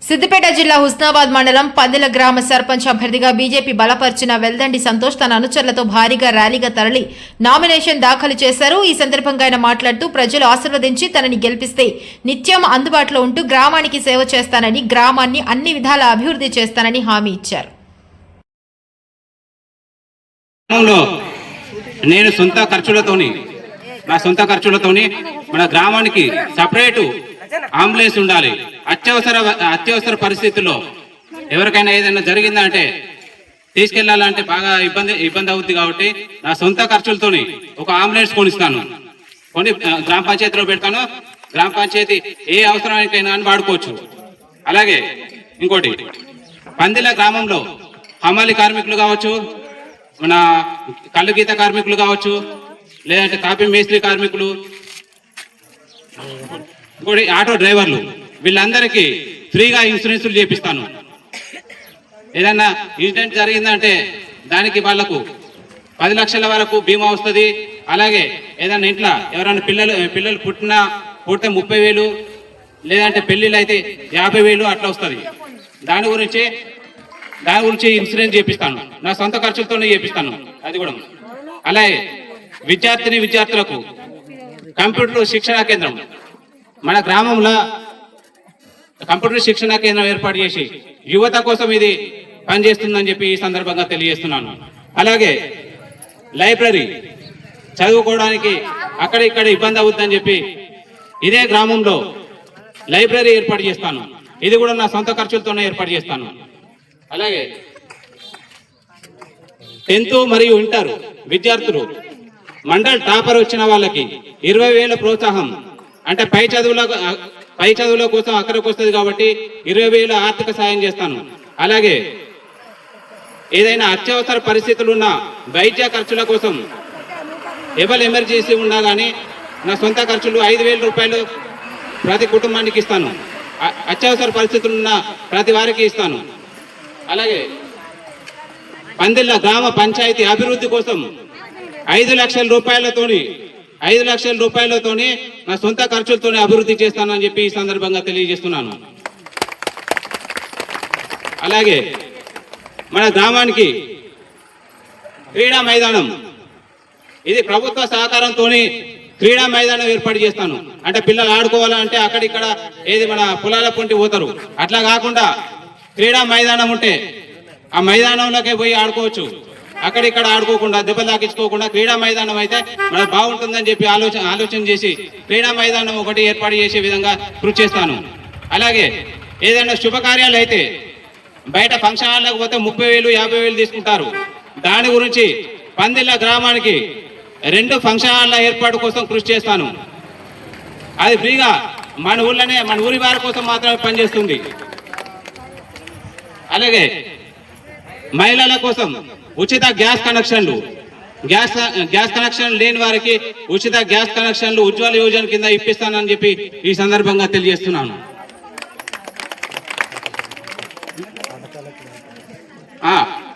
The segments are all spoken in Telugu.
సిద్దిపేట జిల్లా హుస్నాబాద్ మండలం పందిల గ్రామ సర్పంచ్ అభ్యర్థిగా బీజేపీ బలపర్చిన వెల్దండి సంతోష్ తన అనుచరులతో భారీగా ర్యాలీగా తరలి నామినేషన్ దాఖలు చేశారు. ఈ సందర్భంగా ఆయన మాట్లాడుతూ ప్రజలు ఆశీర్వదించి తనని గెలిపిస్తే నిత్యం అందుబాటులో ఉంటూ గ్రామానికి సేవ చేస్తానని, గ్రామాన్ని అన్ని విధాల అభివృద్ధి చేస్తానని హామీ ఇచ్చారు. నేను నా సొంత ఖర్చులతోని మన గ్రామానికి సపరేటు అంబులెన్స్ ఉండాలి. అత్యవసర పరిస్థితుల్లో ఎవరికైనా ఏదైనా జరిగిందంటే తీసుకెళ్లాలంటే బాగా ఇబ్బంది అవుతుంది. కాబట్టి నా సొంత ఖర్చులతోని ఒక అంబులెన్స్ కొనిస్తాను, గ్రామ పంచాయతీలో పెడతాను. గ్రామ పంచాయతీ ఏ అవసరానికైనా అని వాడుకోవచ్చు. అలాగే ఇంకోటి, పందిల గ్రామంలో హమాలి కార్మికులు కావచ్చు, మన కళ్ళు గీత కార్మికులు కావచ్చు, లేదంటే కాపీ మేస్త్రి కార్మికులు, ఇంకోటి ఆటో డ్రైవర్లు, వీళ్ళందరికీ ఫ్రీగా ఇన్సూరెన్సులు చేపిస్తాను. ఏదన్నా ఇన్సిడెంట్ జరిగిందంటే దానికి వాళ్లకు 10 లక్షల వరకు బీమా వస్తుంది. అలాగే ఏదన్నా ఇంట్లో ఎవరైనా పిల్లలు పుడితే 30,000, లేదంటే పెళ్లిళ్ళు అయితే 50,000 అట్లా వస్తుంది. దాని గురించి ఇన్సూరెన్స్ చేపిస్తాను. నా సొంత ఖర్చులతోనే చేపిస్తాను అది కూడా. అలాగే విద్యార్థులకు కంప్యూటర్ శిక్షణా కేంద్రం, మన గ్రామంలో కంప్యూటర్ శిక్షణా కేంద్రం ఏర్పాటు చేసి యువత కోసం ఇది పనిచేస్తుందని చెప్పి ఈ సందర్భంగా తెలియజేస్తున్నాను. అలాగే లైబ్రరీ చదువుకోవడానికి అక్కడ ఇక్కడ ఇబ్బంది అవుతుందని చెప్పి ఇదే గ్రామంలో లైబ్రరీ ఏర్పాటు చేస్తాను. ఇది కూడా నా సొంత ఖర్చులతోనే ఏర్పాటు చేస్తాను. అలాగే 10th మరియు ఇంటర్ విద్యార్థులు మండల్ టాపర్ వచ్చిన వాళ్ళకి 20,000 ప్రోత్సాహం, అంటే పై చదువుల కోసం అక్కడికి వస్తుంది కాబట్టి 20,000 ఆర్థిక సాయం చేస్తాను. అలాగే ఏదైనా అత్యవసర పరిస్థితులు ఉన్న వైద్య ఖర్చుల కోసం ఎమర్జెన్సీ ఉన్నా కానీ నా సొంత ఖర్చులు 5,000 రూపాయలు ప్రతి కుటుంబానికి ఇస్తాను. అత్యవసర పరిస్థితులు ఉన్న ప్రతి వారికి ఇస్తాను. అలాగే పందిళ్ళ గ్రామ పంచాయతీ అభివృద్ధి కోసం 5 లక్షల రూపాయలతోని నా సొంత ఖర్చులతోనే అభివృద్ధి చేస్తానని చెప్పి ఈ సందర్భంగా తెలియజేస్తున్నాను. అలాగే మన గ్రామానికి క్రీడా మైదానం, ఇది ప్రభుత్వ సహకారంతో క్రీడా మైదానం ఏర్పాటు చేస్తాను. అంటే పిల్లలు ఆడుకోవాలంటే అక్కడిక్కడ ఏది మన పొలాల పొంటి పోతారు, అట్లా కాకుండా క్రీడా మైదానం ఉంటే ఆ మైదానంలోకే పోయి ఆడుకోవచ్చు. అక్కడిక్కడ ఆడుకోకుండా దెబ్బలు తాకించుకోకుండా క్రీడా మైదానం అయితే మనకు బాగుంటుందని చెప్పి ఆలోచన చేసి క్రీడా మైదానం ఒకటి ఏర్పాటు చేసే విధంగా కృషి చేస్తాను. అలాగే ఏదైనా శుభకార్యాలు అయితే బయట ఫంక్షన్ హాల్లోకి పోతే 30,000, 50,000 తీసుకుంటారు. దాని గురించి పందిళ్ళ గ్రామానికి 2 ఫంక్షన్ హాల్ల ఏర్పాటు కోసం కృషి చేస్తాను. అది ఫ్రీగా మన ఊరి వారి కోసం మాత్రమే పనిచేస్తుంది. అలాగే మహిళల కోసం ఉచిత గ్యాస్ కనెక్షన్ లేని వారికి ఉచిత గ్యాస్ కనెక్షన్లు ఉజ్వల యోజన కింద ఇప్పిస్తానని చెప్పి ఈ సందర్భంగా తెలియజేస్తున్నాను.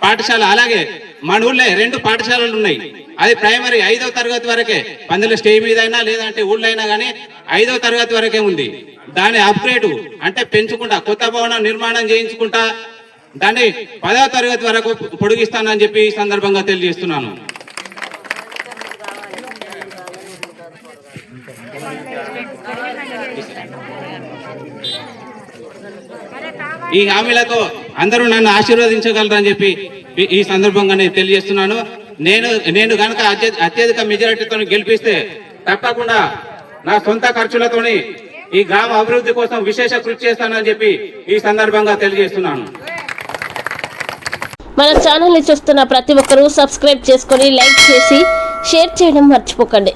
పాఠశాల, అలాగే మన ఊళ్ళో 2 పాఠశాలలు ఉన్నాయి. అది ప్రైమరీ 5వ తరగతి వరకే, పందుల స్టే మీద అయినా లేదంటే ఊళ్ళో అయినా కానీ 5వ తరగతి వరకే ఉంది. దాని అప్గ్రేడ్ అంటే పెంచుకుంటా, కొత్త భవనం నిర్మాణం చేయించుకుంటా దాన్ని 10వ తరగతి వరకు పొడిగిస్తానని చెప్పి ఈ సందర్భంగా తెలియజేస్తున్నాను. ఈ హామీలతో అందరూ నన్ను ఆశీర్వదించగలరని చెప్పి ఈ సందర్భంగా నేను తెలియజేస్తున్నాను. నేను కనుక అత్యధిక మెజారిటీతో గెలిపిస్తే తప్పకుండా నా సొంత ఖర్చులతోని ఈ గ్రామ అభివృద్ధి కోసం విశేష కృషి చేస్తానని చెప్పి ఈ సందర్భంగా తెలియజేస్తున్నాను. మన ఛానల్ని చూస్తున్న ప్రతి ఒక్కరూ సబ్స్క్రైబ్ చేసుకొని లైక్ చేసి షేర్ చేయడం మర్చిపోకండి.